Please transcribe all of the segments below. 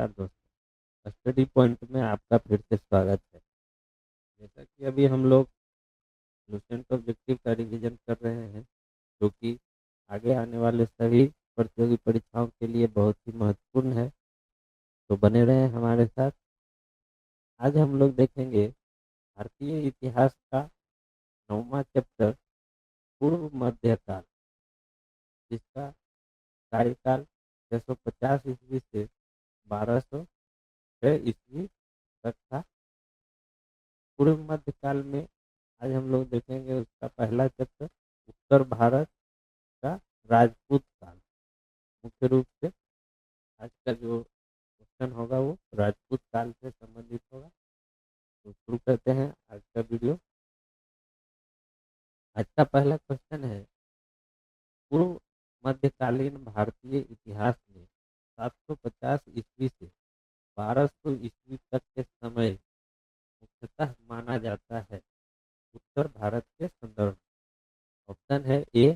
नमस्कार दोस्तों। Study point में आपका फिर से स्वागत है। जैसा कि अभी हम लोग लुसेंट ऑब्जेक्टिव का रिवीजन कर रहे हैं, जो कि आगे आने वाले सभी प्रतियोगी परीक्षाओं के लिए बहुत ही महत्वपूर्ण है। तो बने रहें हमारे साथ। आज हम लोग देखेंगे भारतीय इतिहास का 9वां चैप्टर, पूर्व मध्यकाल, जिसका कार्यकाल 650 ईस्वी से 1206 ईस्वी तक था। पूर्व मध्यकाल में आज हम लोग देखेंगे उसका पहला चैप्टर, उत्तर भारत का राजपूत काल। मुख्य रूप से आज का जो क्वेश्चन होगा वो राजपूत काल से संबंधित होगा। तो शुरू करते हैं आज का वीडियो। आज का पहला क्वेश्चन है, पूर्व मध्यकालीन भारतीय इतिहास में 750 ईस्वी से 1200 ईस्वी तक के समय मुख्यतः माना जाता है उत्तर भारत के संदर्भ। ऑप्शन है ए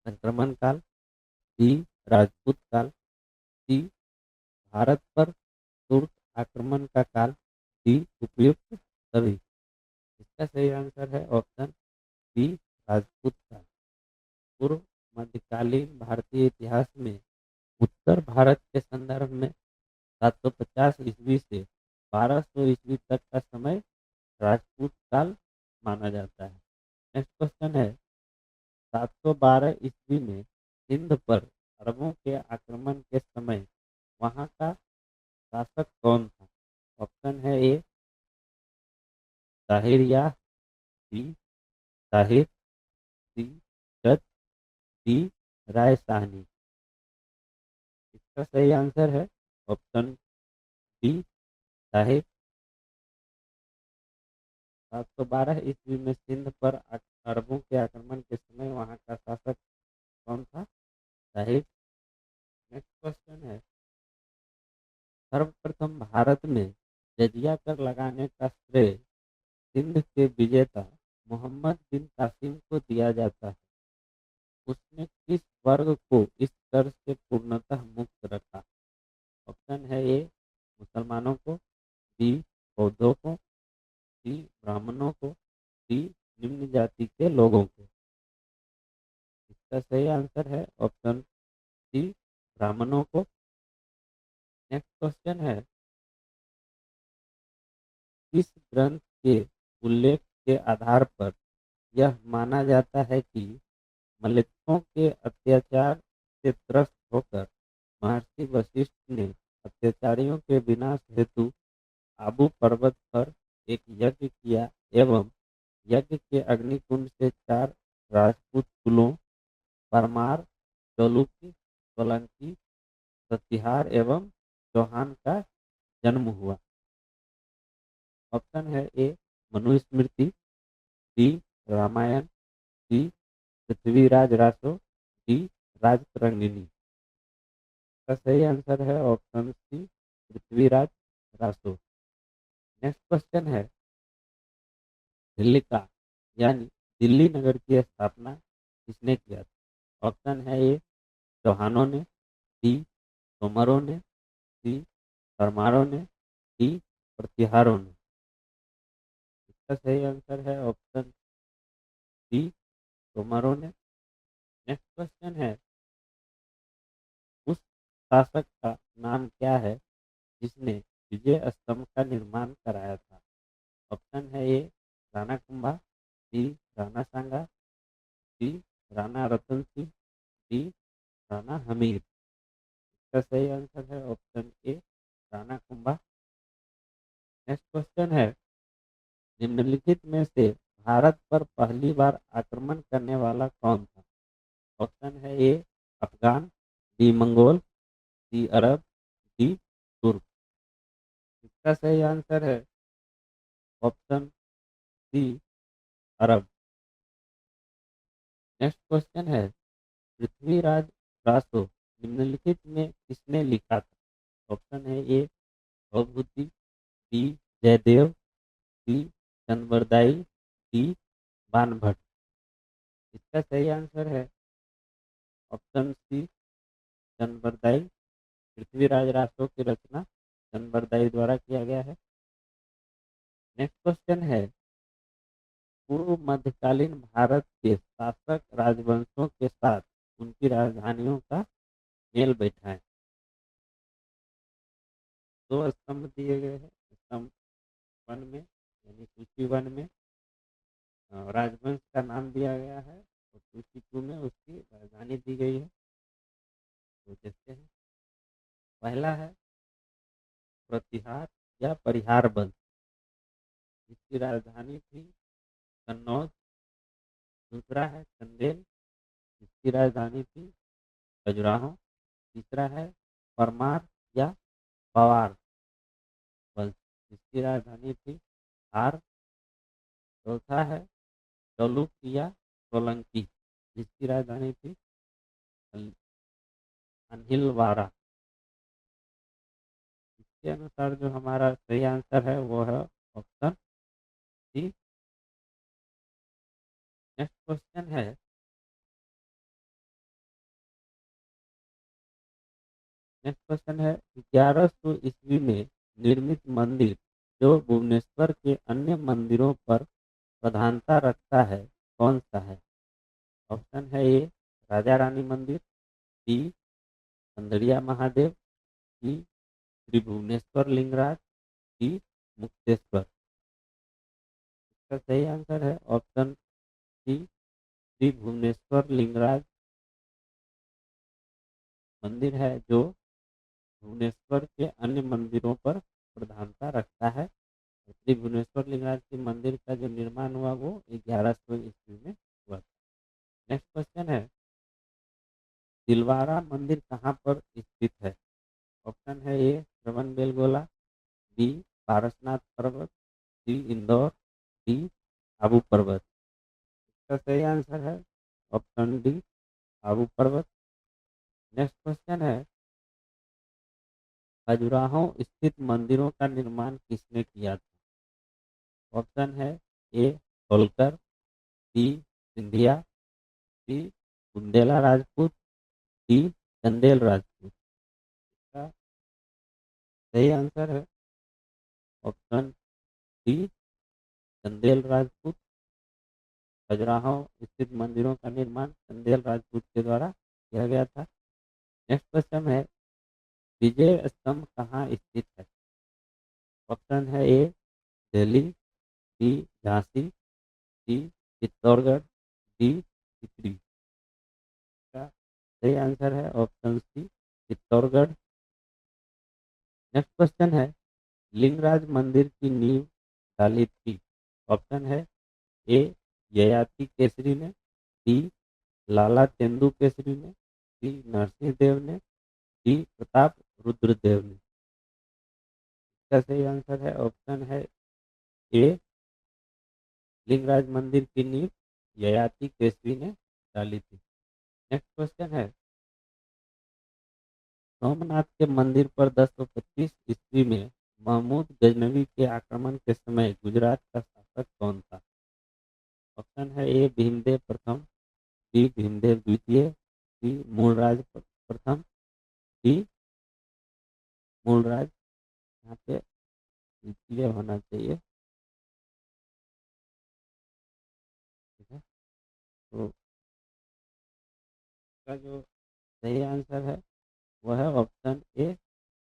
संक्रमण काल, बी राजपूत काल, सी भारत पर तुर्क आक्रमण का काल, डी उपयुक्त सभी। इसका सही आंसर है ऑप्शन बी राजपूत काल। पूर्व मध्यकालीन भारतीय इतिहास में उत्तर भारत के संदर्भ में 750 ईस्वी से 1200 ईस्वी तक का समय राजपूत काल माना जाता है। नेक्स्ट क्वेश्चन है, 712 ईस्वी में सिंध पर अरबों के आक्रमण के समय वहां का शासक कौन था? ऑप्शन है ए ताहिर या बी ताहिर, सी जद, डी राय साहनी। इसका सही आंसर है ऑप्शन बी ताहिर। 712 ईस्वी में सिंध पर अरबों के आक्रमण के समय वहां का शासक कौन था? ताहिर। नेक्स्ट क्वेश्चन है, सर्वप्रथम भारत में जजिया कर लगाने का श्रेय सिंध के विजेता मोहम्मद बिन कासिम को दिया जाता है। उसने किस वर्ग को इस कर से पूर्णतः मुक्त रखा? ऑप्शन है ए मुसलमानों को, बी बौद्धों को, सी ब्राह्मणों को, डी निम्न जाति के लोगों को। इसका सही आंसर है ऑप्शन सी ब्राह्मणों को। नेक्स्ट क्वेश्चन है, किस ग्रंथ के उल्लेख के आधार पर यह माना जाता है कि मलिक्कों के अत्याचार से त्रस्त होकर महर्षि वशिष्ठ ने अत्याचारियों के विनाश हेतु आबू पर्वत पर एक यज्ञ किया एवं यज्ञ के अग्निकुंड से 4 राजपूत कुलों परमार, चौलुकी, सोलंकी, प्रतिहार एवं चौहान का जन्म हुआ? ऑप्शन है A Manusmriti, B Ramayana, C Prithviraj Raso, D Rajatarangini. का सही आंसर है option C Prithviraj Raso. Next question है, दिल्ली यानी दिल्ली नगर की स्थापना किसने किया था? ऑप्शन है ए चौहानों ने, बी तोमरों ने, सी परमारों ने, डी प्रतिहारों ने। इसका सही आंसर है ऑप्शन डी तोमरों ने। नेक्स्ट क्वेश्चन है, उस शासक का नाम क्या है जिसने विजय स्तंभ का निर्माण कराया था? ऑप्शन है ए राणा कुंभा, बी राणा सांगा, सी राणा रतन सिंह, डी राणा हमीर। इसका सही आंसर है ऑप्शन ए राणा कुंभा। नेक्स्ट क्वेश्चन है, निम्नलिखित में से भारत पर पहली बार आक्रमण करने वाला कौन था? ऑप्शन है ए अफगान, बी मंगोल, सी अरब, डी तुर्क। इसका सही आंसर है ऑप्शन सी अरब। नेक्स्ट क्वेश्चन है, पृथ्वीराज रासो निम्नलिखित में किसने लिखा था? ऑप्शन है ए भवभूति, बी जयदेव, सी चंद्रबरदाई, डी बाणभट्ट। इसका सही आंसर है ऑप्शन सी चंद्रबरदाई। पृथ्वीराज रासो की रचना चंद्रबरदाई द्वारा किया गया है। नेक्स्ट क्वेश्चन है, पूर्व मध्यकालीन भारत के शासक राजवंशों के साथ उनकी राजधानियों का मेल बैठाएं। दो स्तंभ दिए गए हैं। स्तंभ वन में यानी सूची वन में राजवंश का नाम दिया गया है और सूची टू में उसकी राजधानी दी गई है। तो देखते हैं। पहला है प्रतिहार या परिहार वंश, जिसकी राजधानी थी कन्नौज। दूसरा है चंदेल, जिसकी राजधानी थी खजुराहो। तीसरा है परमार या पवार वंश, जिसकी राजधानी थी धार। चौथा है चौलुक या सोलंकी, जिसकी राजधानी थी अनिलवाड़ा। इसके अनुसार जो हमारा सही आंसर है वो है ऑप्शन सी। नेक्स्ट क्वेश्चन है, नेक्स्ट क्वेश्चन है, 1100 ईस्वी में निर्मित मंदिर जो भुवनेश्वर के अन्य मंदिरों पर प्रधानता रखता है कौन सा है? ऑप्शन है ए राजा रानी मंदिर, बी खंडड़िया महादेव, सी श्री भुवनेश्वर लिंगराज, डी मुक्तेश्वर। इसका सही आंसर है ऑप्शन सी श्री भुवनेश्वर लिंगराज मंदिर है, जो भुवनेश्वर के अन्य मंदिरों पर प्रधानता रखता है। श्री भुवनेश्वर लिंगराज के मंदिर का जो निर्माण हुआ वो 1100 ईस्वी में हुआ था। नेक्स्ट क्वेश्चन है, दिलवारा मंदिर कहाँ पर स्थित है? ऑप्शन है ए श्रवण बेलगोला, बी पारसनाथ पर्वत, सी इंदौर, डी आबू पर्वत। इसका सही आंसर है ऑप्शन डी आबू पर्वत। नेक्स्ट क्वेश्चन है, खजुराहो स्थित मंदिरों का निर्माण किसने किया था? ऑप्शन है ए होलकर, बी सिंधिया, सी बुंदेला राजपूत, डी चंदेल राजपूत। इसका सही आंसर है ऑप्शन डी चंदेल राजपूत। खजुराहो स्थित मंदिरों का निर्माण चंदेल राजपूत के द्वारा किया गया था। नेक्स्ट क्वेश्चन है, विजय स्तंभ कहाँ स्थित है? ऑप्शन है A Delhi, B Jhansi, C Chittorgarh, D Sikri. का सही आंसर है option C Chittorgarh. Next question है, लिंगराज मंदिर की नींव डाली थी? ऑप्शन है ए ययाति केसरी ने, बी लाला तेंदु केसरी ने, सी नरसिंह देव ने, डी प्रताप रुद्र देव ने। इसका सही आंसर है ऑप्शन है ए लिंगराज मंदिर की नींव ययाति केसरी ने डाली थी। नेक्स्ट क्वेश्चन है, सोमनाथ के मंदिर पर 1025 ईस्वी में महमूद गजनवी के आक्रमण के समय गुजरात का शासक कौन था? ऑप्शन है ए भीमदेव प्रथम, बी भीमदेव द्वितीय, सी मूलराज प्रथम, डी मूलराज। यहाँ पे द्वितीय होना चाहिए। ठीक है, तो इसका जो सही आंसर है वह है ऑप्शन ए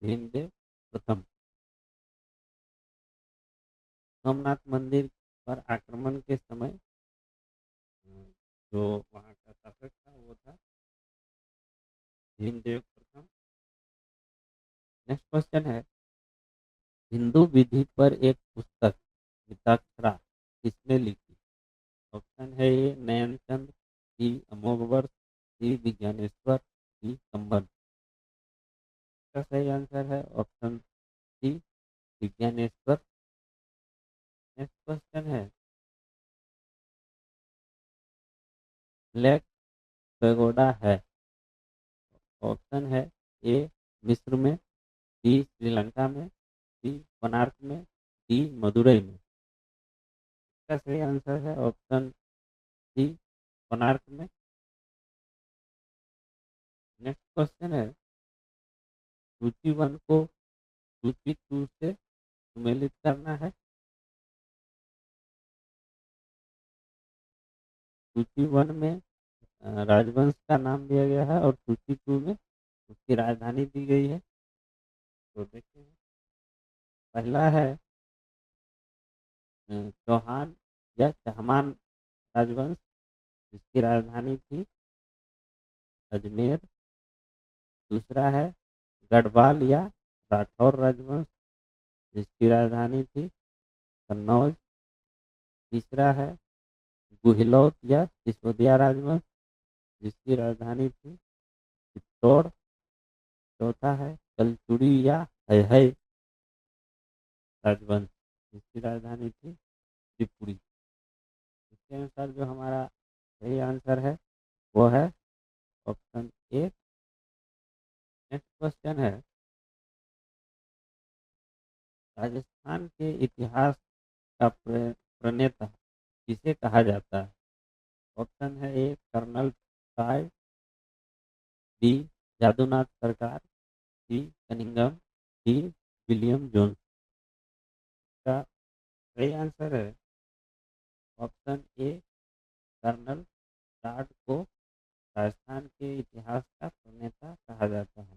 भीमदेव प्रथम। सोमनाथ मंदिर पर आक्रमण के समय जो वहाँ का शासक था वो था भीमदेव प्रथम। नेक्स्ट क्वेश्चन है, हिंदू विधि पर एक पुस्तक मिताक्षरा किसने लिखी? ऑप्शन है A Nayanchand, B Amoghavarsha, C Vijnaneshwara, D संबंध। इसका सही आंसर है option C Vijnaneshwara. Next question है, ब्लैक पैगोडा है? ऑप्शन है ए मिस्र में, बी श्रीलंका में, सी कोणार्क में, डी मदुरई में। इसका सही आंसर है ऑप्शन सी कोणार्क में। नेक्स्ट क्वेश्चन है, सूची वन को सूची 2 से सुमेलित करना है। सूची 1 में राजवंश का नाम दिया गया है और सूची 2 में उसकी राजधानी दी गई है। तो देखते हैं, पहला है चौहान या चहमान राजवंश, जिसकी राजधानी थी अजमेर। दूसरा है गढ़वाल या राठौर राजवंश, जिसकी राजधानी थी कन्नौज। तीसरा है गुहिलौत या सिसोदिया राजवंश, जिसकी राजधानी थी चित्तौड़। चौथा है कलचुड़ी या हैहय राजवंश, जिसकी राजधानी थी त्रिपुरी। इसके अनुसार जो हमारा सही आंसर है वो है ऑप्शन ए। नेक्स्ट क्वेश्चन है, राजस्थान के इतिहास का प्रणेता किसे कहा जाता है? ऑप्शन है ए कर्नल टाई, बी जादूनाथ सरकार, सी कनिंगम, डी विलियम जोन्स। का सही आंसर है ऑप्शन ए कर्नल टाड को राजस्थान के इतिहास का प्रणेता कहा जाता है।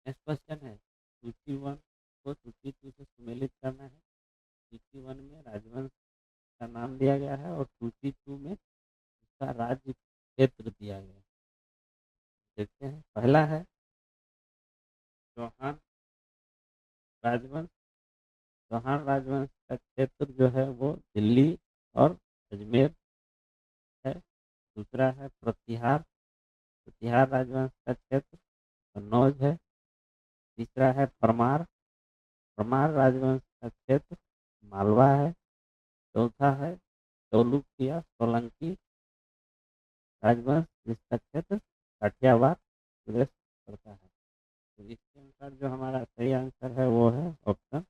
नेक्स्ट क्वेश्चन है, सूची 1 को सूची 2 से सुमेलित करना है। सूची 1 में राजवंश का नाम दिया गया है और सूची 2 में उसका राज्य क्षेत्र दिया गया है। देखते हैं, पहला है चौहान राजवंश। चौहान राजवंश का क्षेत्र जो है वो दिल्ली और अजमेर है। दूसरा है प्रतिहार। प्रतिहार राजवंश का क्षेत्र कन्नौज है। तीसरा है परमार। परमार राजवंश का क्षेत्र मालवा है। चौथा है चौलुकिया सोलंकी राजवंश, जिसका क्षेत्र काठियावाड़ प्रदेश पड़ता है। तो इसके अनुसार जो हमारा सही आंसर है वो है ऑप्शन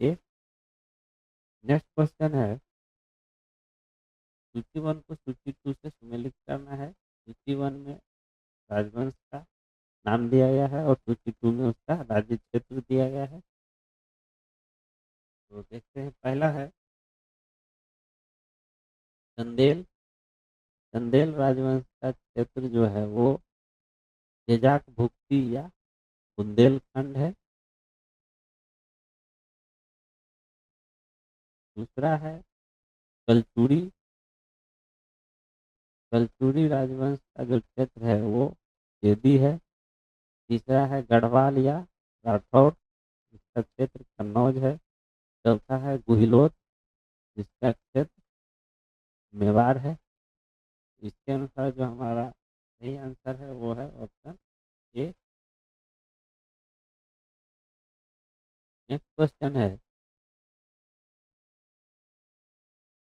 ए। नेक्स्ट क्वेश्चन है, सूची 1 को सूची 2 से सुमेलित करना है। सूची 1 में राजवंश का नाम दिया गया है और सूची 2 में उसका राज्य क्षेत्र दिया गया है। तो देखते हैं, पहला है चंदेल। चंदेल राजवंश का क्षेत्र जो है वो जेजाक भुक्ति या बुंदेलखंड है। दूसरा है कलचुड़ी। कलचुड़ी राजवंश का जो क्षेत्र है वो बेदी है। तीसरा है गढ़वाल या राठौर, जिसका क्षेत्र कन्नौज है। चौथा है गुहिलोत, जिसका क्षेत्र मेवाड़ है। इसके अनुसार जो हमारा सही आंसर है वो है ऑप्शन ए। नेक्स्ट क्वेश्चन है,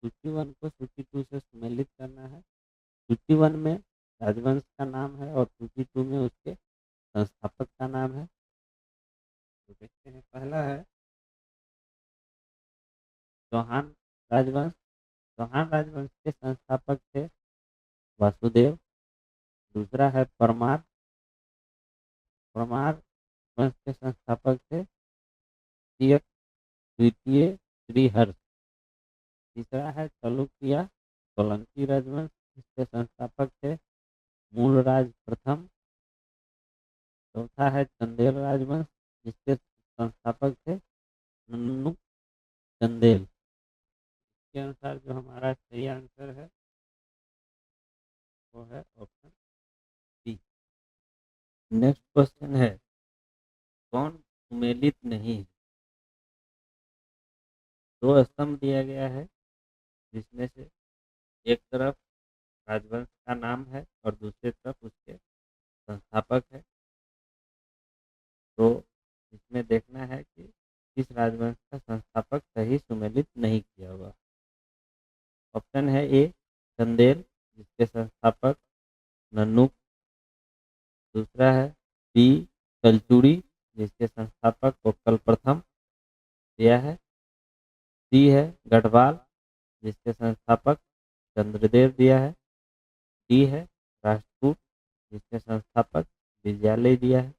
सूची 1 को सूची 2 से सुमेलित करना है। सूची 1 में राजवंश का नाम है और सूची 2 में उसके संस्थापक का नाम है। तो देखते हैं, पहला है चौहान राजवंश। चौहान राजवंश के संस्थापक थे वासुदेव। दूसरा है परमार। परमार वंश के संस्थापक थे द्वितीय द्वितीय श्रीहर्ष। तीसरा है चालुक्य सोलंकी राजवंश, जिसके संस्थापक थे मूलराज प्रथम। चौथा है चंदेल राजवंश, जिसके संस्थापक थे नन्नू चंदेल। के अनुसार जो हमारा सही आंसर है वो है ऑप्शन डी। नेक्स्ट क्वेश्चन है, कौन सुमेलित नहीं है? दो स्तंभ दिया गया है, जिसमें से एक तरफ राजवंश का नाम है और दूसरी तरफ उसके संस्थापक है। तो इसमें देखना है कि किस राजवंश का संस्थापक सही सुमेलित नहीं किया हुआ। ऑप्शन है ए चंदेल, जिसके संस्थापक नन्नू। दूसरा है बी कलचुड़ी, जिसके संस्थापक कोक्कल प्रथम दिया है। सी है गढ़वाल, जिसके संस्थापक चंद्रदेव दिया है। डी है राष्ट्रकूट, जिसके संस्थापक विजयालय दिया है।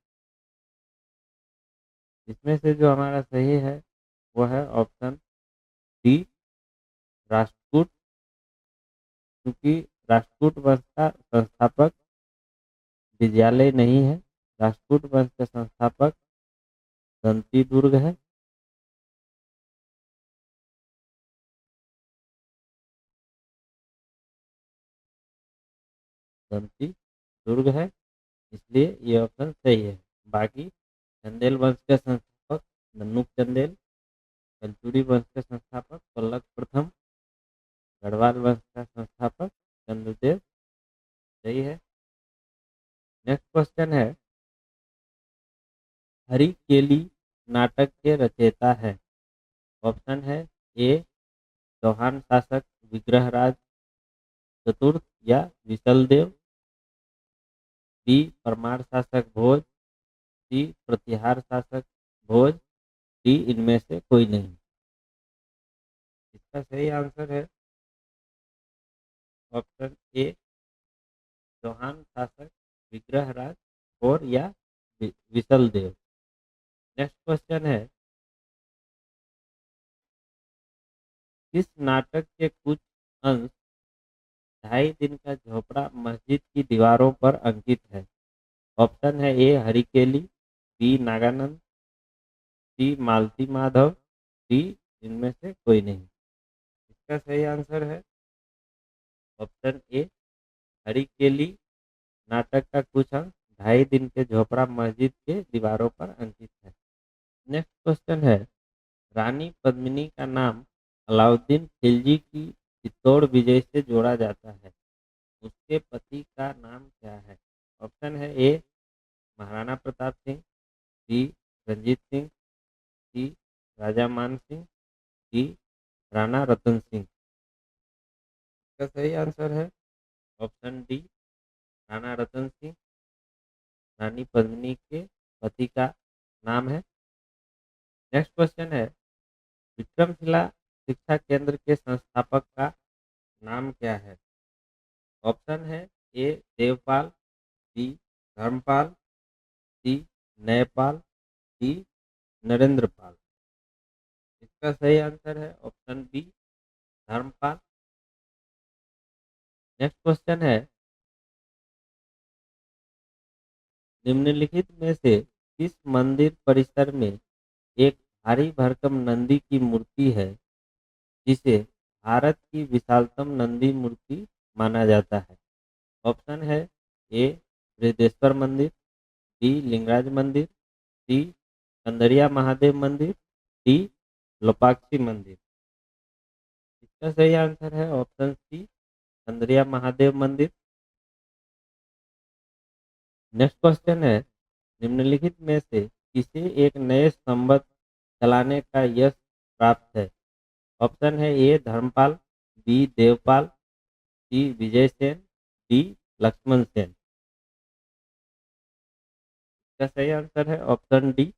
इसमें से जो हमारा सही है वो है ऑप्शन डी, राष्ट्रकूट। क्योंकि राष्ट्रकूट वंश का संस्थापक विजयालय नहीं है, राष्ट्रकूट वंश के संस्थापक दंती दुर्ग है। दंती दुर्ग है, इसलिए ये ऑप्शन सही है। बाकी चंदेल वंश के संस्थापक नन्नुक चंदेल, कलचुरी वंश के संस्थापक पल्लव प्रथम, गढ़वाल वंश का संस्थापक चंद्रदेव। सही है। नेक्स्ट क्वेश्चन है, हरिकेली नाटक के रचयिता है। ऑप्शन है ए चौहान शासक विग्रहराज चतुर्थ या विशलदेव, बी परमार शासक भोज, सी प्रतिहार शासक भोज, डी इनमें से कोई नहीं। इसका सही आंसर है ऑप्शन ए चौहान शासक विग्रहराज और या विशलदेव। नेक्स्ट क्वेश्चन है, इस नाटक के कुछ अंश 2.5 दिन का झोपड़ा मस्जिद की दीवारों पर अंकित है। ऑप्शन है ए हरिकेली, बी नागानंद, सी मालती माधव, डी इनमें से कोई नहीं। इसका सही आंसर है ऑप्शन ए हरिकेली नाटक का कुछ अंश 2.5 दिन के झोपड़ा मस्जिद के दीवारों पर अंकित है। नेक्स्ट क्वेश्चन है, रानी पद्मिनी का नाम अलाउद्दीन खिलजी की चित्तौड़ विजय से जोड़ा जाता है। उसके पति का नाम क्या है? ऑप्शन है ए महाराणा प्रताप सिंह, बी रंजीत सिंह, सी राजा मान सिंह, डी राणा रतन सिंह। इसका सही आंसर है ऑप्शन डी राणा रतन सिंह। रानी पद्मिनी के पति का नाम है। नेक्स्ट क्वेश्चन है, विक्रमशिला शिक्षा केंद्र के संस्थापक का नाम क्या है? ऑप्शन है A Devapala, B Dharmapala, C Nyayapala, D Narendrapala. इसका सही आंसर है option B Dharmapala. Next question है, निम्नलिखित में से किस मंदिर परिसर में एक भारी भरकम नंदी की मूर्ति है जिसे भारत की विशालतम नंदी मूर्ति माना जाता है? ऑप्शन है ए बृहदेश्वर मंदिर, बी लिंगराज मंदिर, सी कंदरिया महादेव मंदिर, डी लोपाक्षी मंदिर। इसका सही आंसर है ऑप्शन सी कंदरिया महादेव मंदिर। नेक्स्ट क्वेश्चन है, निम्नलिखित में से किसे एक नए संवत चलाने का यश प्राप्त है? ऑप्शन है A Dharmpal, B Devapala, C Vijay Sen, D Lakshman Sen. इसका सही आंसर है option D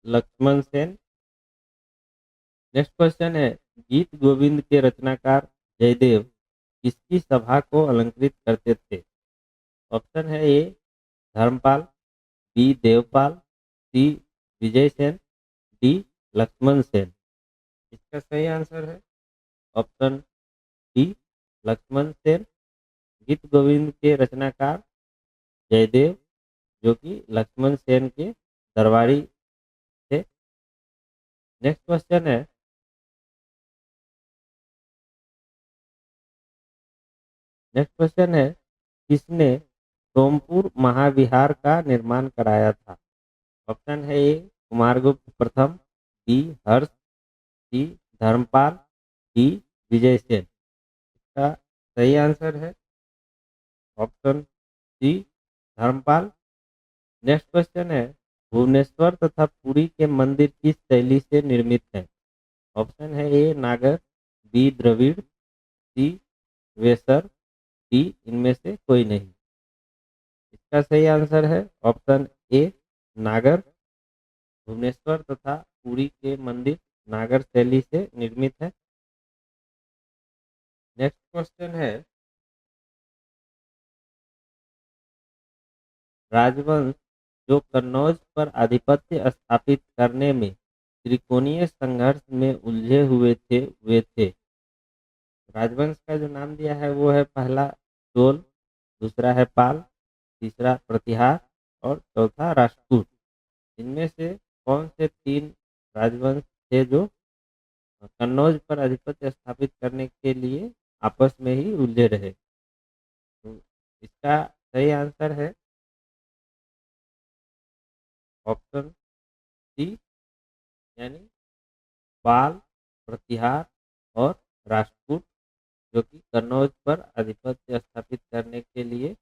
Lakshman Sen. Next question है, गीत गोविंद के रचनाकार जयदेव किसकी सभा को अलंकृत करते थे? ऑप्शन है A Dharmpal, B Devapala, C Vijay Sen, D Lakshman Sen. इसका सही आंसर है ऑप्शन डी लक्ष्मण सेन। गीत गोविंद के रचनाकार जयदेव जो कि लक्ष्मण सेन के दरबारी थे। नेक्स्ट क्वेश्चन है, किसने सोमपुर महाविहार का निर्माण कराया था? ऑप्शन है ए कुमारगुप्त प्रथम, B Harsha, C Dharmapala, D Vijay Sen. इसका सही आंसर है option C Dharmapala. Next question है, भुवनेश्वर तथा पुरी के मंदिर किस शैली से निर्मित है? ऑप्शन है ए नागर, बी द्रविड़, सी वेसर, डी इनमें से कोई नहीं। इसका सही आंसर है ऑप्शन ए नागर। भुवनेश्वर तथा पुरी के मंदिर नागर शैली से निर्मित है। नेक्स्ट क्वेश्चन है, राजवंश जो कन्नौज पर आधिपत्य स्थापित करने में त्रिकोणीय संघर्ष में उलझे हुए थे वे थे। राजवंश का जो नाम दिया है वो है पहला चोल, दूसरा है पाल, तीसरा प्रतिहार और चौथा राष्ट्रकूट। इनमें से कौन से तीन राजवंश थे जो कन्नौज पर आधिपत्य स्थापित करने के लिए आपस में ही उलझे रहे? तो इसका सही आंसर है ऑप्शन सी, यानी पाल, प्रतिहार और राष्ट्रकूट, जो कि कन्नौज पर आधिपत्य स्थापित करने के लिए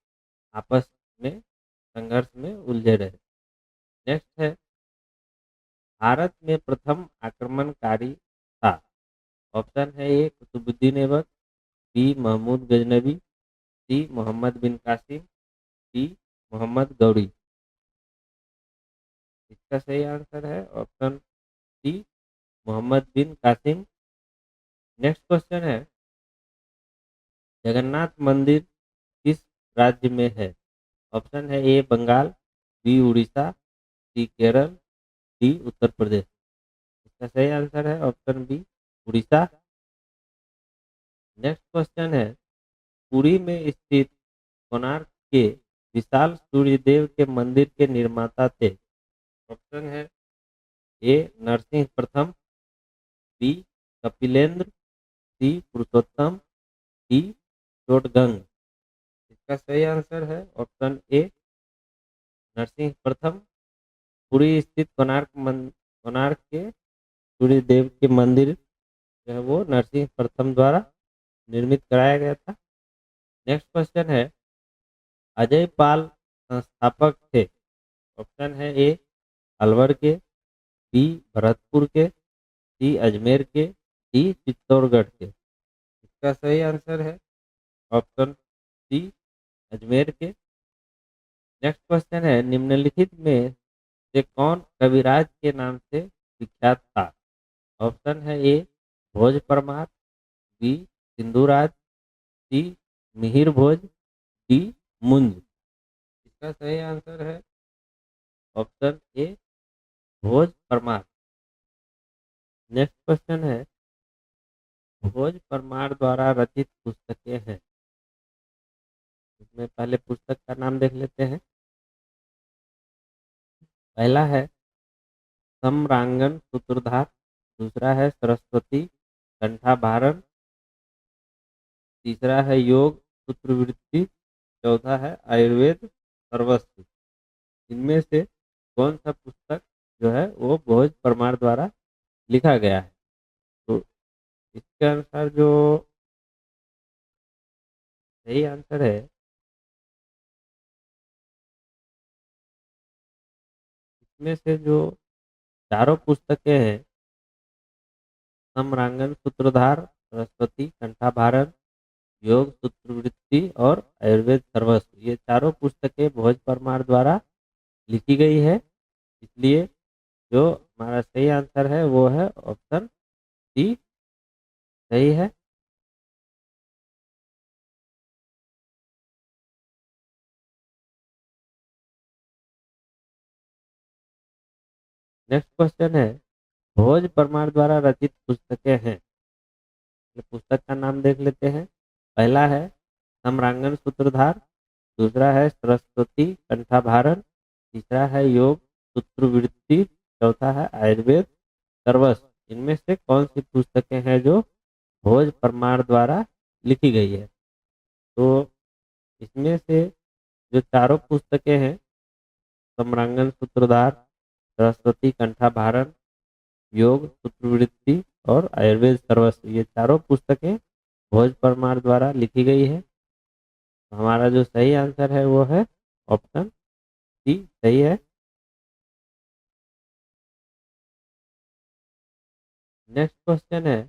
आपस में संघर्ष में उलझे रहे। नेक्स्ट है, भारत में प्रथम आक्रमणकारी था। ऑप्शन है A Qutubuddin Aibak, B Mahmud Ghaznavi, C Mohammad bin Qasim, D Mohammad Ghori. इसका सही आंसर है option C, Mohammad bin Qasim. Next question है, जगन्नाथ मंदिर किस राज्य में है? ऑप्शन है A Bengal, B Orissa, C Kerala, D Uttar Pradesh. इसका सही आंसर है option B, Orissa. Next question है, पुरी में स्थित कोणार्क के विशाल सूर्य देव के मंदिर के निर्माता थे। ऑप्शन है ए नरसिंह प्रथम, बी कपिलेंद्र, सी पुरुषोत्तम, डी चोटगंग। इसका सही आंसर है ऑप्शन ए नरसिंह प्रथम। पुरी स्थित कोणार्क के सूर्य देव के मंदिर जो है वो नरसिंह प्रथम द्वारा निर्मित कराया गया था। नेक्स्ट क्वेश्चन है, अजय पाल संस्थापक थे। ऑप्शन है ए अलवर के, बी भरतपुर के, सी अजमेर के, डी चित्तौड़गढ़ के। इसका सही आंसर है ऑप्शन सी, अजमेर के। नेक्स्ट क्वेश्चन है, निम्नलिखित में से कौन कविराज के नाम से विख्यात था? ऑप्शन है ए भोज परमार, बी सिंधुराज, सी मिहिर भोज, डी मुंज। इसका सही आंसर है ऑप्शन ए भोज परमार। नेक्स्ट क्वेश्चन है, भोज परमार द्वारा रचित पुस्तकें हैं। इसमें पहले पुस्तक का नाम देख लेते हैं। पहला है सम्रांगण सूत्रधार, दूसरा है सरस्वती कंठाभारण, तीसरा है योग सूत्रवृत्ति, चौथा है आयुर्वेद सर्वस्व। इनमें से कौन सा पुस्तक जो है वो भोज परमार द्वारा लिखा गया है? तो इसके अनुसार जो सही आंसर है, इसमें से जो चारों पुस्तकें हैं, सम्रांगण सूत्रधार, सरस्वती कंठाभारण, योग सूत्रवृत्ति और आयुर्वेद सर्वस्व, ये चारों पुस्तकें भोज परमार द्वारा लिखी गई है। इसलिए जो हमारा सही आंसर है वो है ऑप्शन सी, सही है। नेक्स्ट क्वेश्चन है, भोज परमार द्वारा रचित पुस्तकें हैं। ये पुस्तक का नाम देख लेते हैं। पहला है सम्रांगण सूत्रधार, दूसरा है सरस्वती कंठाभारण, तीसरा है योग सूत्रवृत्ति, चौथा है आयुर्वेद सर्वस्व। इनमें से कौन सी पुस्तकें हैं जो भोज परमार द्वारा लिखी गई है? तो इसमें से जो चारों पुस्तकें हैं, सम्रांगण सूत्रधार, सरस्वती कंठाभारण, योग सूत्रवृत्ति और आयुर्वेद सर्वस्व, ये चारों पुस्तकें भोज परमार द्वारा लिखी गई है। तो हमारा जो सही आंसर है वो है ऑप्शन सी, सही है। नेक्स्ट क्वेश्चन है,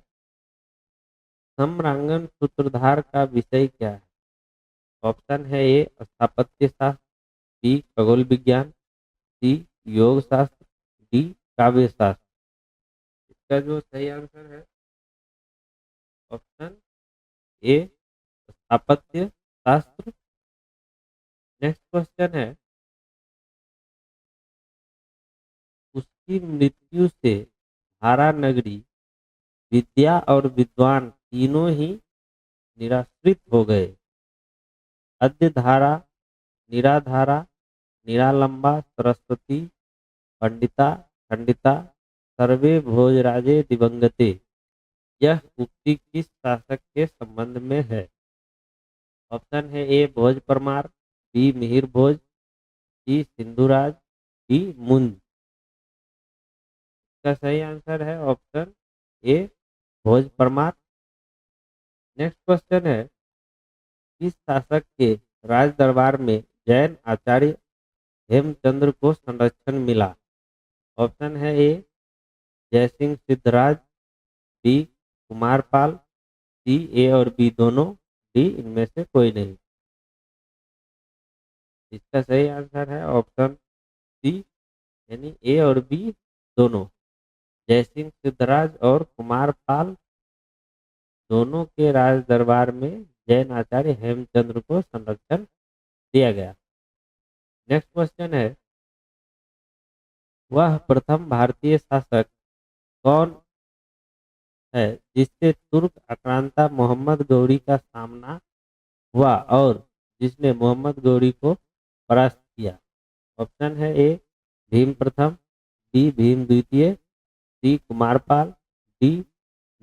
सम्रांगण सूत्रधार का विषय क्या है? ऑप्शन है ए स्थापत्य शास्त्र, बी खगोल विज्ञान, सी योग शास्त्र, डी काव्य शास्त्र। इसका जो सही आंसर है ऑप्शन ए स्थापत्य शास्त्र। नेक्स्ट क्वेश्चन है, उसकी मृत्यु से धारा नगरी, विद्या और विद्वान तीनों ही निराश्रित हो गए। अद्य धारा, निराधारा, निरालंबा, सरस्वती, पंडिता, खंडिता, सर्वे भोजराजे दिवंगते। यह उक्ति किस शासक के संबंध में है? ऑप्शन है ए भोज परमार, बी मिहिर भोज, सी सिंधुराज, डी मुंज। इसका सही आंसर है ऑप्शन ए भोज परमार। नेक्स्ट क्वेश्चन है, किस शासक के राज दरबार में जैन आचार्य हेमचंद्र को संरक्षण मिला? ऑप्शन है ए जयसिंह सिद्धराज, बी कुमारपाल, सी ए और बी दोनों, डी इनमें से कोई नहीं। इसका सही आंसर है ऑप्शन सी, यानी ए और बी दोनों। जयसिंह सिद्धराज और कुमारपाल दोनों के राज दरबार में जैन आचार्य हेमचंद्र को संरक्षण दिया गया। नेक्स्ट क्वेश्चन है, वह प्रथम भारतीय शासक कौन है जिससे तुर्क आक्रांता मोहम्मद गौरी का सामना हुआ और जिसने मोहम्मद गौरी को परास्त किया? ऑप्शन है ए भीम प्रथम, बी भीम द्वितीय, सी कुमारपाल, डी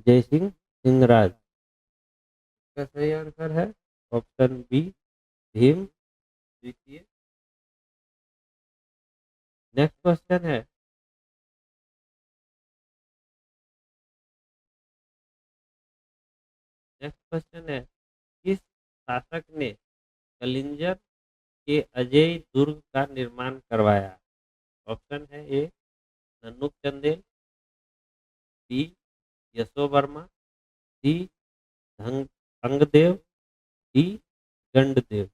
जयसिंह सिंहराज। इसका सही आंसर है ऑप्शन बी भीम द्वितीय। नेक्स्ट क्वेश्चन है, किस शासक ने कलिंजर के अजेय दुर्ग का निर्माण करवाया? ऑप्शन है ए नन्नुक चंदेल, बी यशोवर्मा, सी धंग अंगदेव, डी गंडदेव।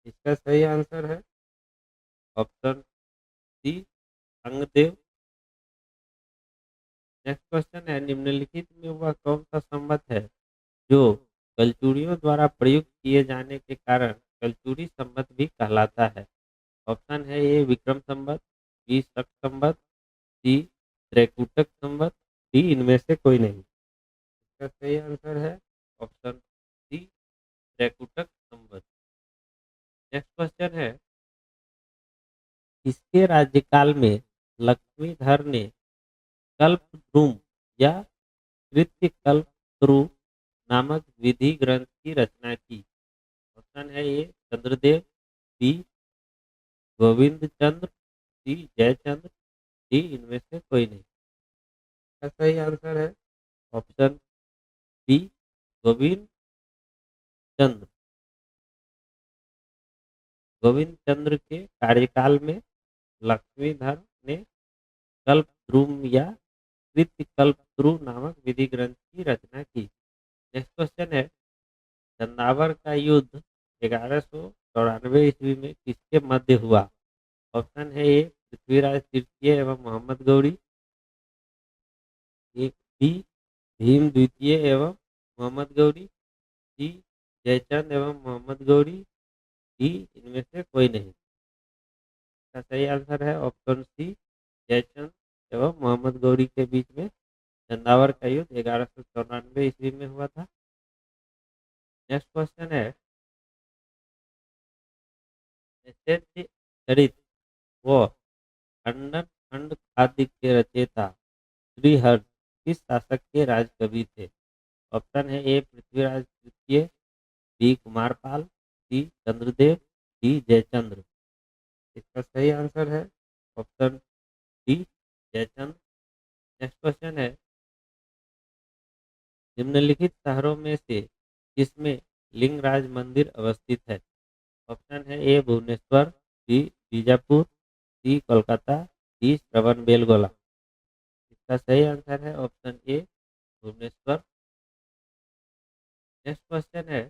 इसका सही आंसर है ऑप्शन सी अंगदेव। नेक्स्ट क्वेश्चन है, निम्नलिखित में वह कौन सा संवत है जो कलचुड़ियों द्वारा प्रयुक्त किए जाने के कारण कलचुड़ी संवत भी कहलाता है? ऑप्शन है ए विक्रम संवत, बी शक संवत, सी त्रैकुटक संवत, डी इनमें से कोई नहीं। इसका सही आंसर है ऑप्शन सी त्रैकुटक संवत। नेक्स्ट क्वेश्चन है, किसके राज्यकाल में लक्ष्मीधर ने कल्पद्रुम या कृत्य कल्पत्रु नामक विधि ग्रंथ की रचना की? ऑप्शन है ए चंद्रदेव, बी गोविंद चंद्र, सी जयचंद्र, डी इनमें से कोई नहीं। इसका सही आंसर है ऑप्शन बी गोविंद चंद्र। गोविंद चंद्र के कार्यकाल में लक्ष्मीधर ने कल्पद्रुम या कृत्य कल्पत्रु नामक विधि ग्रंथ की रचना की। नेक्स्ट क्वेश्चन है, चंदावर का युद्ध 1194 ईस्वी में किसके मध्य हुआ? ऑप्शन है ए पृथ्वीराज तृतीय एवं मोहम्मद गौरी, ए बी भीम द्वितीय एवं मोहम्मद गौरी, सी जयचंद एवं मोहम्मद गौरी, डी इनमें से कोई नहीं। इसका सही आंसर है ऑप्शन सी जयचंद एवं मोहम्मद गौरी के बीच में चंदावर का युद्ध 1194 ईस्वी में हुआ था। नेक्स्ट क्वेश्चन है, निषेध चरित व खंडन खंड खाद्य के रचयिता श्रीहर्ष किस शासक के राजकवि थे? ऑप्शन है ए पृथ्वीराज तृतीय, बी कुमारपाल, सी चंद्रदेव, डी जयचंद्र। इसका सही आंसर है option D Jayachandra. Next question है, निम्नलिखित शहरों में से किसमें लिंगराज मंदिर अवस्थित है? ऑप्शन है A Bhubaneswar, B Bijapur, C Kolkata, D Shravana Belagola. इसका सही आंसर है option A Bhubaneswar. Next question है,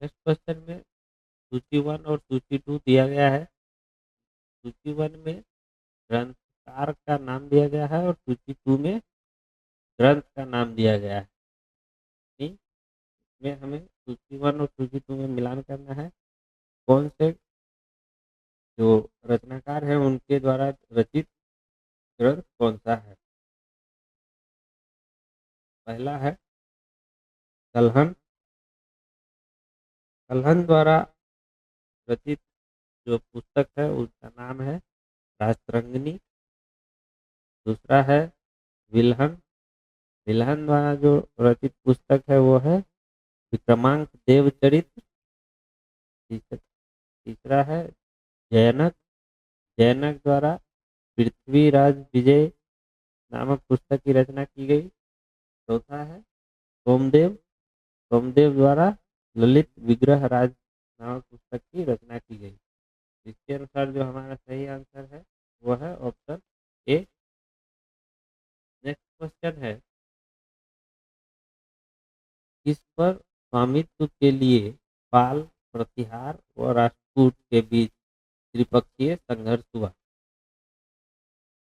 नेक्स्ट क्वेश्चन में सूची 1 और सूची 2 दिया गया है। सूची 1 में ग्रंथकार का नाम दिया गया है और सूची 2 में ग्रंथ का नाम दिया गया है। नहीं, इसमें हमें सूची 1 और सूची 2 में मिलान करना है। कौन से जो रचनाकार है उनके द्वारा रचित ग्रंथ कौन सा है? पहला है कलहन। कलहन द्वारा रचित जो पुस्तक है उसका नाम है राजतरंगिणी। दूसरा है विल्हन। विल्हन द्वारा जो रचित पुस्तक है वो है विक्रमांक देवचरित्र। तीसरा है जैनक। जैनक द्वारा पृथ्वीराज विजय नामक पुस्तक की रचना की गई। चौथा है सोमदेव। सोमदेव द्वारा ललित विग्रह राज नामक पुस्तक की रचना की गई। इसके अनुसार जो हमारा सही आंसर है वो है ऑप्शन ए। नेक्स्ट क्वेश्चन है, किस पर स्वामित्व के लिए पाल, प्रतिहार और राजपूत के बीच त्रिपक्षीय संघर्ष हुआ?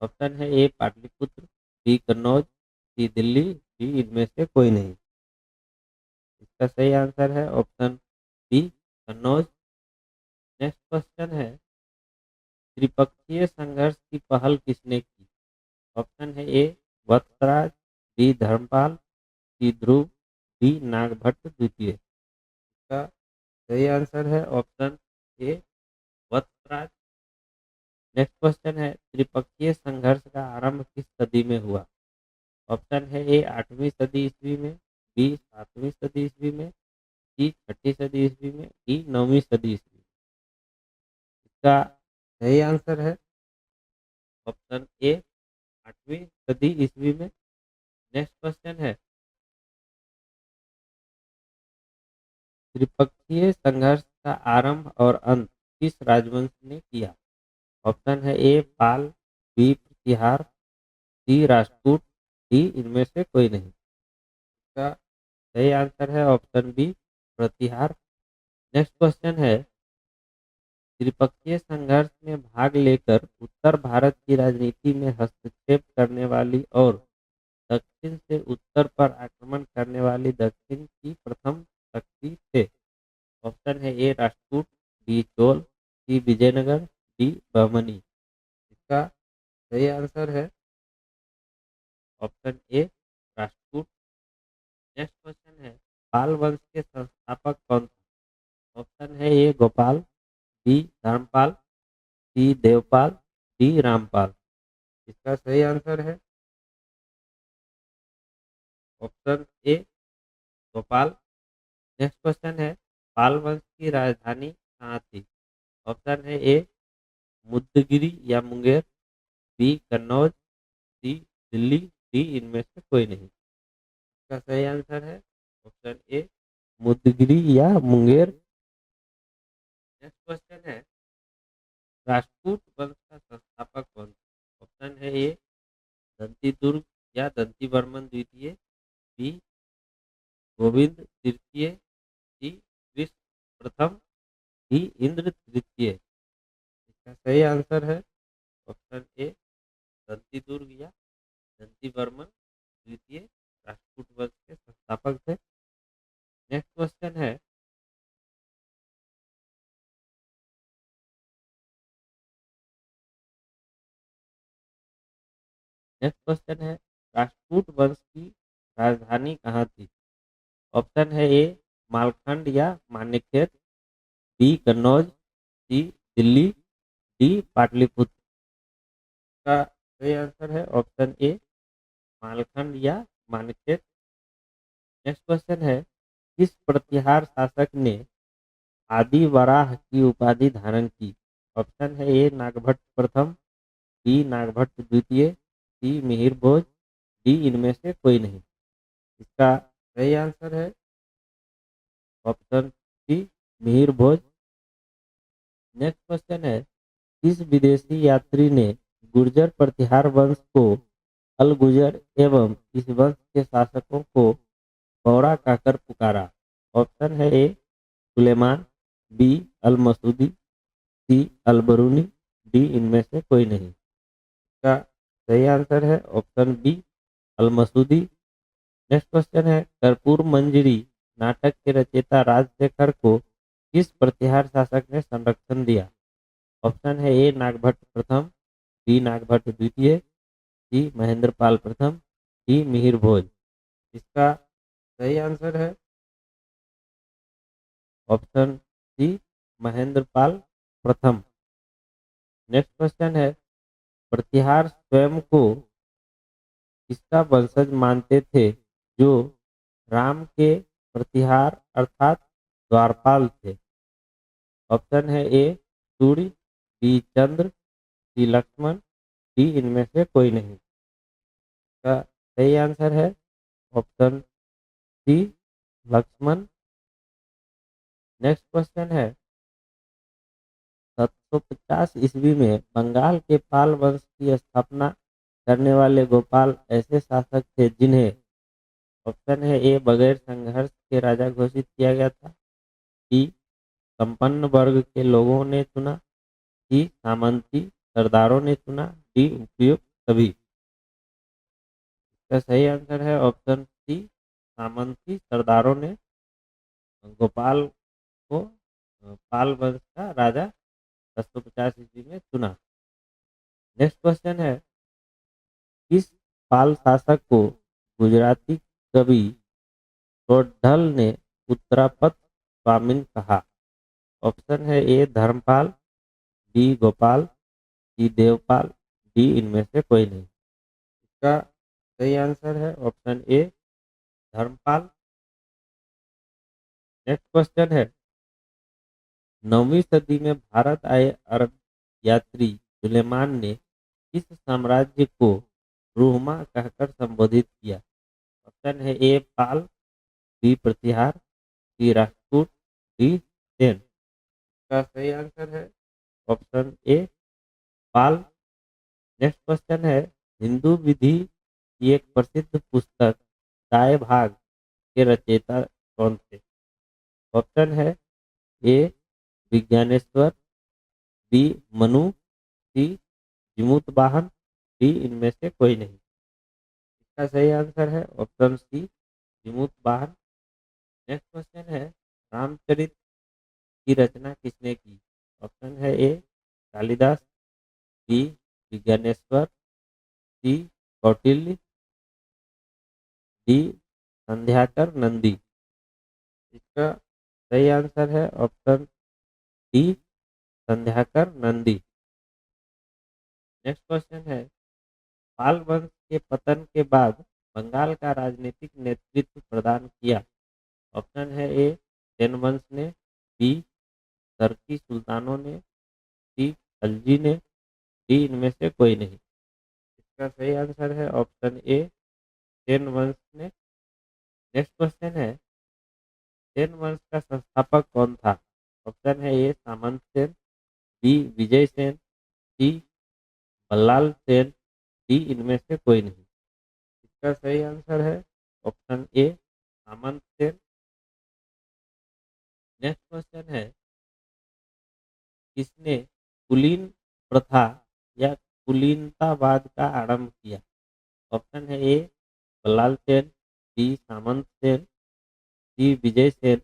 ऑप्शन है A Pataliputra, B Kannauj, C Delhi, D इनमें से कोई नहीं। इसका सही आंसर है option B Kannauj. Next question है, त्रिपक्षीय संघर्ष की पहल किसने की? ऑप्शन है A Vatsaraja, B Dharmapala, C Dhruva, D Nagabhata द्वितीय। इसका सही आंसर है option A Vatsaraja. Next question है, त्रिपक्षीय संघर्ष का आरंभ किस सदी में हुआ? ऑप्शन है ए 8वीं सदी ईस्वी में, बी 7वीं सदी ईस्वी में, सी 6ठी सदी ईस्वी में, डी 9वीं सदी ईस्वी में। इसका सही आंसर है ऑप्शन ए 8वीं सदी ईस्वी में। नेक्स्ट क्वेश्चन है, त्रिपक्षीय संघर्ष का आरंभ और अंत किस राजवंश ने किया? ऑप्शन है ए पाल, बी प्रतिहार, सी राजपूत, डी इनमें से कोई नहीं। इसका सही आंसर है ऑप्शन बी प्रतिहार। नेक्स्ट क्वेश्चन है, त्रिपक्षीय संघर्ष में भाग लेकर उत्तर भारत की राजनीति में हस्तक्षेप करने वाली और दक्षिण से उत्तर पर आक्रमण करने वाली दक्षिण की प्रथम शक्ति थे। ऑप्शन है ए राजपूत, बी चोल, सी विजयनगर, डी बहमनी। इसका सही आंसर है ऑप्शन ए राजपूत। नेक्स्ट क्वेश्चन है, पाल वंश के संस्थापक कौन थे? ऑप्शन है ए गोपाल, बी धर्मपाल, सी देवपाल, डी रामपाल। इसका सही आंसर है ऑप्शन ए गोपाल। नेक्स्ट क्वेश्चन है, पाल वंश की राजधानी कहाँ थी? ऑप्शन है ए मुद्दगिरी या Munger, B Kannauj, C Delhi, D इनमें से कोई नहीं। इसका सही आंसर है ऑप्शन ए मुद्दगिरी या मुंगेर। नेक्स्ट क्वेश्चन है, राजपूत वंश का संस्थापक कौन था? ऑप्शन है ए दंती दुर्ग या दंती वर्मन द्वितीय, बी गोविंद तृतीय, सी कृष्ण प्रथम, डी इंद्र तृतीय। इसका सही आंसर है ऑप्शन ए दंती दुर्ग या दंती वर्मन द्वितीय राजपूत वंश के संस्थापक थे। नेक्स्ट क्वेश्चन है, राजपूत वंश की राजधानी कहाँ थी? ऑप्शन है ए मालखंड या मानेकशेर, B Kannauj, C Delhi, D Pataliputra. का सही आंसर है ऑप्शन ए मालखंड या मानेकशेर। नेक्स्ट क्वेश्चन है, किस प्रतिहार शासक ने आदि वराह की उपाधि धारण की? ऑप्शन है ए नागभट्ट प्रथम, बी नागभट्ट द्वितीय, सी मिहिर भोज, डी इनमें से कोई नहीं। इसका सही आंसर है ऑप्शन सी मिहिर भोज। नेक्स्ट क्वेश्चन है, किस विदेशी यात्री ने गुर्जर प्रतिहार वंश को अलगुजर एवं इस वंश के शासकों को बौड़ा कहकर पुकारा? ऑप्शन है ए सुलेमान, बी अल मसूदी, सी अल बरूनी, डी इनमें से कोई नहीं। इसका सही आंसर है option B L Masoodi. Next question है, कर्पूर मंजरी नाटक के रचयिता राजशेखर को किस प्रतिहार शासक ने संरक्षण दिया? ऑप्शन है ए नागभट्ट प्रथम, बी नागभट्ट द्वितीय, सी महेंद्रपाल प्रथम, डी मिहिर भोज। इसका सही आंसर है ऑप्शन सी महेंद्रपाल प्रथम। नेक्स्ट क्वेश्चन है, प्रतिहार स्वयं को किसका वंशज मानते थे जो राम के प्रतिहार अर्थात द्वारपाल थे? ऑप्शन है A Surya, B Chandra, C Lakshman, D इनमें से कोई नहीं। इसका सही आंसर है option C Lakshman. Next question है, 750 ईस्वी में बंगाल के पाल वंश की स्थापना करने वाले गोपाल ऐसे शासक थे जिन्हें ऑप्शन है ए बगैर संघर्ष के राजा घोषित किया गया था, बी संपन्न वर्ग के लोगों ने चुना, सी सामंती सरदारों ने चुना, डी उपयुक्त सभी। इसका सही आंसर है ऑप्शन सी सामंती सरदारों ने गोपाल को पाल वंश का राजा 750 ईस्वी में चुना। नेक्स्ट क्वेश्चन है, किस पाल शासक को गुजराती कवि टोडल ने उत्तरापद स्वामिन कहा? ऑप्शन है A Dharmpal, B Gopal, C Devpal, D इनमें से कोई नहीं। इसका सही आंसर है option A Dharmapal. Next question है, 9वीं सदी में भारत आए अरब यात्री सुलेमान ने किस साम्राज्य को रूहमा कहकर संबोधित किया? ऑप्शन है ए पाल, बी प्रतिहार, सी राजपूत, डी सेन। इसका सही आंसर है ऑप्शन ए पाल। नेक्स्ट क्वेश्चन है, हिंदू विधि की एक प्रसिद्ध पुस्तक काय भाग के रचयिता कौन थे? ऑप्शन है ए विज्ञानेश्वर, बी मनु, सी जिमूत वाहन, डी इनमें से कोई नहीं। इसका सही आंसर है ऑप्शन सी जिमूत वाहन। नेक्स्ट क्वेश्चन है, रामचरित की रचना किसने की? ऑप्शन है ए कालिदास, बी विज्ञानेश्वर, सी कौटिल्य, डी संध्याकर नंदी। इसका सही आंसर है option D Sandhyakar Nandi. Next question है, पाल वंश के पतन के बाद बंगाल का राजनीतिक नेतृत्व प्रदान किया? ऑप्शन है ए सेन वंश ने, बी तरकी सुल्तानों ने, सी खलजी ने, डी इनमें से कोई नहीं। इसका सही आंसर है ऑप्शन ए सेन वंश ने। नेक्स्ट क्वेश्चन है, सेन वंश का संस्थापक कौन था? ऑप्शन है ए सामंत सेन, बी विजय सेन, सी बल्लाल सेन, डी इनमें से कोई नहीं। इसका सही आंसर है ऑप्शन ए सामंत सेन। नेक्स्ट क्वेश्चन है, किसने कुलीन प्रथा या कुलीनतावाद का आरंभ किया? ऑप्शन है ए बल्लाल सेन, बी सामंत सेन, सी विजय सेन,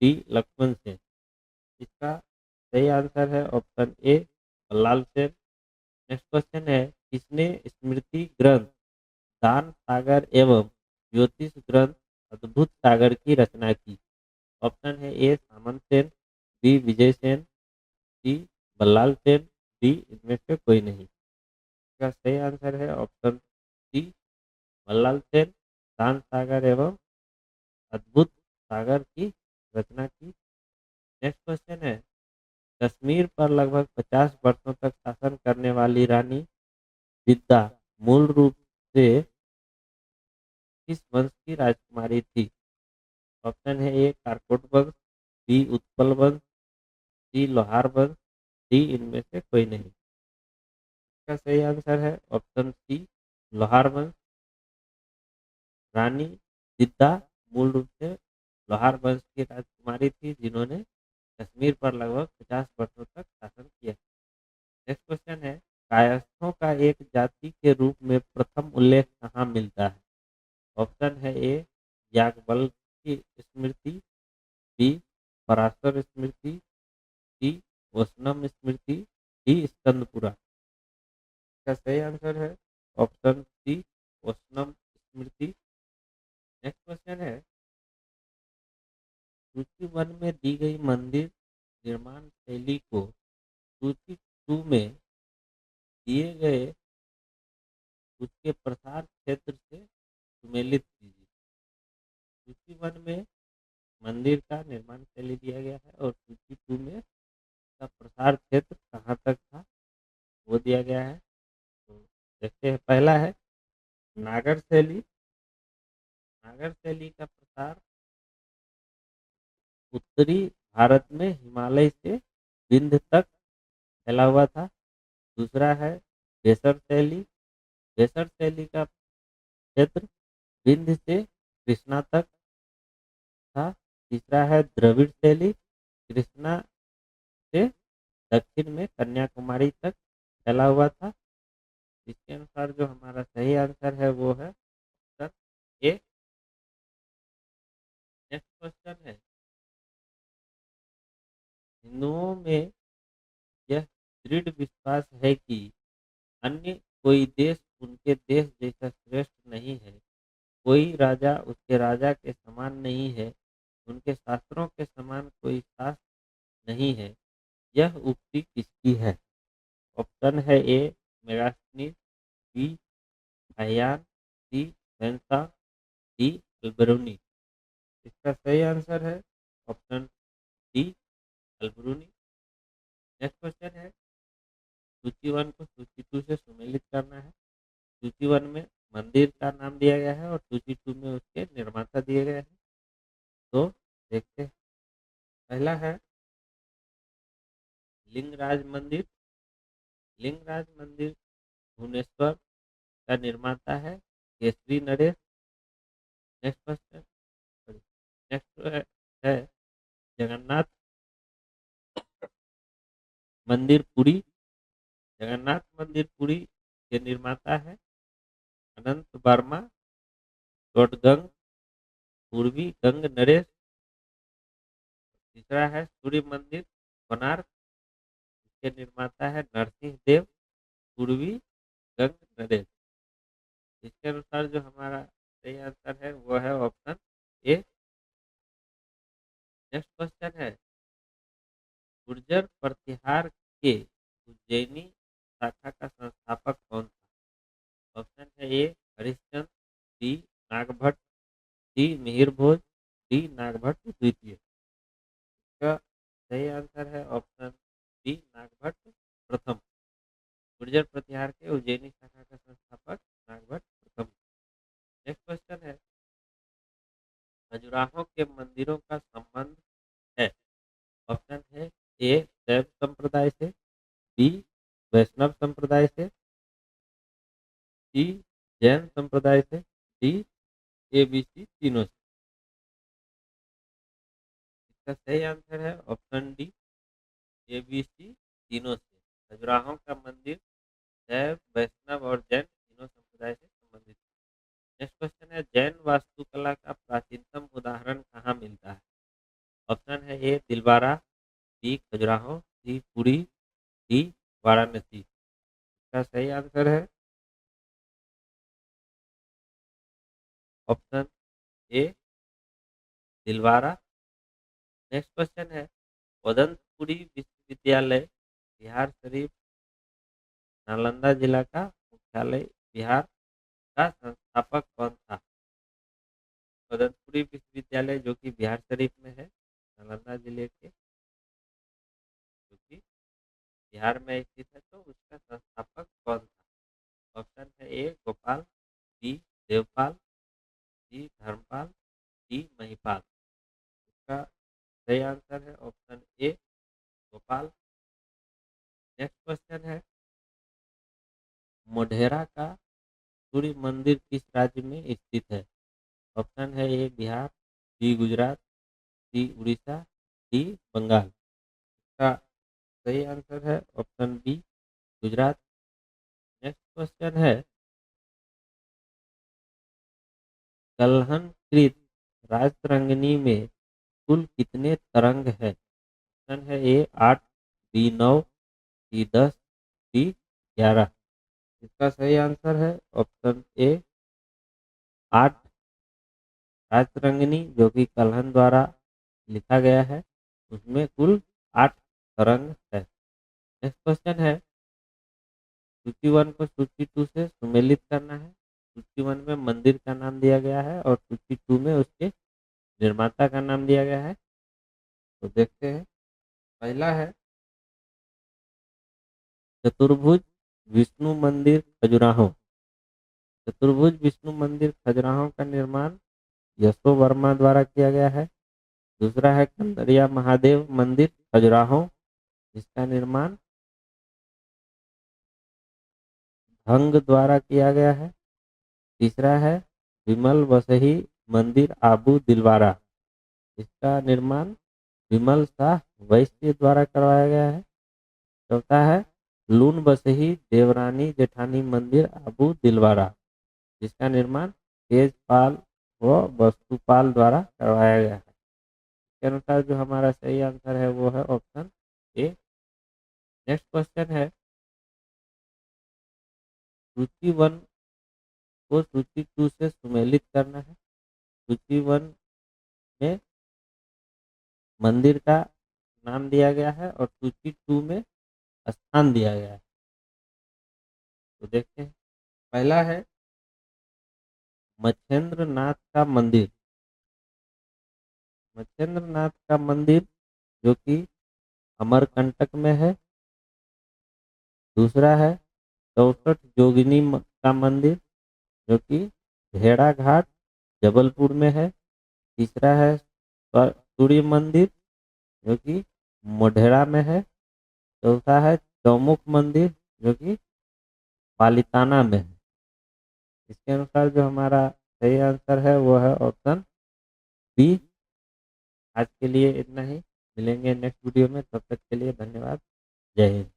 डी लक्ष्मण सेन। इसका सही आंसर है ऑप्शन ए बल्लाल सेन। नेक्स्ट क्वेश्चन है, किसने स्मृति ग्रंथ दान सागर एवं ज्योतिष ग्रंथ अद्भुत सागर की रचना की? ऑप्शन है ए सामंत सेन, बी विजय सेन, सी बल्लाल सेन, डी इनमें से कोई नहीं। इसका सही आंसर है ऑप्शन सी बल्लाल सेन, दान सागर एवं अद्भुत सागर की रचना की। नेक्स्ट क्वेश्चन है, कश्मीर पर लगभग 50 वर्षों तक शासन करने वाली रानी विद्या मूल रूप से किस वंश की राजकुमारी थी? ऑप्शन है ए कारकोट वंश, बी उत्पल वंश, सी लोहार वंश, डी इनमें से कोई नहीं। इसका सही आंसर है ऑप्शन सी लोहार वंश। रानी विद्या मूल रूप से लोहार वंश की राजकुमारी थी जिन्होंने कश्मीर पर लगभग 50 वर्षों तक शासन किया। नेक्स्ट क्वेश्चन है, कायस्थों का एक जाति के रूप में प्रथम उल्लेख कहाँ मिलता है? ऑप्शन है ए याज्ञवल्क्य की स्मृति, बी पराशर स्मृति, सी वैष्णव स्मृति, डी स्कंदपुरा। इसका सही आंसर है ऑप्शन सी ओसनम स्मृति। नेक्स्ट क्वेश्चन है, सूची 1 में दी गई मंदिर निर्माण शैली को सूची 2 में दिए गए उसके प्रसार क्षेत्र से सुमेलित कीजिए। सूची 1 में मंदिर का निर्माण शैली दिया गया है और सूची 2 में इसका प्रसार क्षेत्र कहाँ तक था वो दिया गया है। तो देखते हैं, पहला है नागर शैली। नागर शैली का प्रसार उत्तरी भारत में हिमालय से विंध्य तक फैला हुआ था। दूसरा है बेसर शैली। बेसर शैली का क्षेत्र विंध्य से कृष्णा तक था। तीसरा है द्रविड़ शैली। कृष्णा से दक्षिण में कन्याकुमारी तक फैला हुआ था। इसके अनुसार जो हमारा सही आंसर है वो है ऑप्शन ए। नेक्स्ट क्वेश्चन है, हिंदुओं में यह दृढ़ विश्वास है कि अन्य कोई देश उनके देश जैसा श्रेष्ठ नहीं है, कोई राजा उसके राजा के समान नहीं है, उनके शास्त्रों के समान कोई शास्त्र नहीं है। यह उक्ति किसकी है? ऑप्शन है ए मेगास्थनीज, बी हायान, सी वेंसा, डी अल्बरूनी। इसका सही आंसर है ऑप्शन डी अल्बरूनी। नेक्स्ट क्वेश्चन है, सूची 1 को सूची 2 से सुमेलित करना है। सूची 1 में मंदिर का नाम दिया गया है और सूची 2 में उसके निर्माता दिए गए हैं। तो देखते हैं, पहला है लिंगराज मंदिर। लिंगराज मंदिर भुवनेश्वर का निर्माता है Kesari Naresh. Next question, next है जगन्नाथ मंदिर पुरी। जगन्नाथ मंदिर पुरी के निर्माता है अनंत वर्मा टोटगंग पूर्वी गंग नरेश। तीसरा है सूर्य मंदिर कोणार्क, इसके निर्माता है नरसिंह देव पूर्वी गंग नरेश। इसके अनुसार जो हमारा सही आंसर है वो है ऑप्शन ए। नेक्स्ट क्वेश्चन है, गुर्जर प्रतिहार के उज्जैनी शाखा का संस्थापक कौन था? ऑप्शन है ए हरिश्चंद्र, बी नागभट्ट, सी मिहिर भोज, डी नागभट्ट द्वितीय। इसका सही आंसर है ऑप्शन बी नागभट्ट प्रथम। गुर्जर प्रतिहार के उज्जैनी शाखा का संस्थापक नागभट्ट प्रथम। नेक्स्ट क्वेश्चन है, खजुराहो के मंदिरों का संबंध है। ऑप्शन है ए शैव संप्रदाय से, बी वैष्णव संप्रदाय से, सी जैन संप्रदाय से, डी ए बी सी तीनों से। इसका सही आंसर है option D A B C तीनों से। खजुराहो का मंदिर शैव वैष्णव और जैन तीनों संप्रदाय से संबंधित है। नेक्स्ट क्वेश्चन है, जैन वास्तुकला का प्राचीनतम उदाहरण कहाँ मिलता है? ऑप्शन है ए दिलवारा, बी खजुराहो, सी पुरी, डी वाराणसी। इसका सही आंसर है ऑप्शन ए दिलवारा। नेक्स्ट क्वेश्चन है, उदंतपुरी विश्वविद्यालय बिहार शरीफ नालंदा जिला का मुख्यालय बिहार का संस्थापक कौन था? उदंतपुरी विश्वविद्यालय जो कि बिहार शरीफ में है, नालंदा जिले के, जो कि बिहार में स्थित है, तो उसका संस्थापक कौन था? ऑप्शन है ए गोपाल, बी देवपाल, सी धर्मपाल, डी महिपाल। इसका सही आंसर है ऑप्शन ए गोपाल। नेक्स्ट क्वेश्चन है, मोढेरा का सूर्य मंदिर किस राज्य में स्थित है? ऑप्शन है A Bihar, B Gujarat, C Orissa, D Bengal. इसका सही आंसर है option B Gujarat. Next question है, कलहनकृत राजतरंगिणी में कुल कितने तरंग है? ऑप्शन है ए 8, बी 9, सी 10, डी 11। इसका सही आंसर है ऑप्शन ए 8 राजतरंगिणी, जो कि कल्हन द्वारा लिखा गया है। उसमें कुल 8 तरंग है। नेक्स्ट क्वेश्चन है, सूची 1 को सूची 2 से सुमेलित करना है। सूची 1 में मंदिर का नाम दिया गया है और सूची 2 में उसके निर्माता का नाम दिया गया है। तो देखते हैं। पहला है चतुर्भुज विष्णु मंदिर खजुराहो। चतुर्भुज विष्णु मंदिर खजुराहो का निर्माण यशो वर्मा द्वारा किया गया है। दूसरा है कंदरिया महादेव मंदिर खजुराहो, जिसका निर्माण भंग द्वारा किया गया है। तीसरा है विमल वसही मंदिर आबू दिलवारा, इसका निर्माण विमल शाह वैश्य द्वारा करवाया गया है। चौथा है लून बसही देवरानी जेठानी मंदिर आबू दिलवारा, जिसका निर्माण तेजपाल व वस्तुपाल द्वारा करवाया गया है। इसके अनुसार जो हमारा सही आंसर है वो है ऑप्शन ए। नेक्स्ट क्वेश्चन है, सूची 1 को सूची 2 से सुमेलित करना है। सूची 1 में मंदिर का नाम दिया गया है और सूची 2 में स्थान दिया गया है। तो देखते हैं। पहला है मच्छेंद्र नाथ का मंदिर। मच्छेंद्र नाथ का मंदिर जो कि अमरकंटक में है। दूसरा है 64 जोगिनी का मंदिर, जो कि भेड़ाघाट जबलपुर में है। तीसरा है सूर्य मंदिर, जो कि मोढेरा में है। चौथा है चौमुख मंदिर, जो कि पालिताना में है। इसके अनुसार जो हमारा सही आंसर है वो है ऑप्शन बी। आज के लिए इतना ही, मिलेंगे नेक्स्ट वीडियो में, तब तक के लिए धन्यवाद। जय हिंद।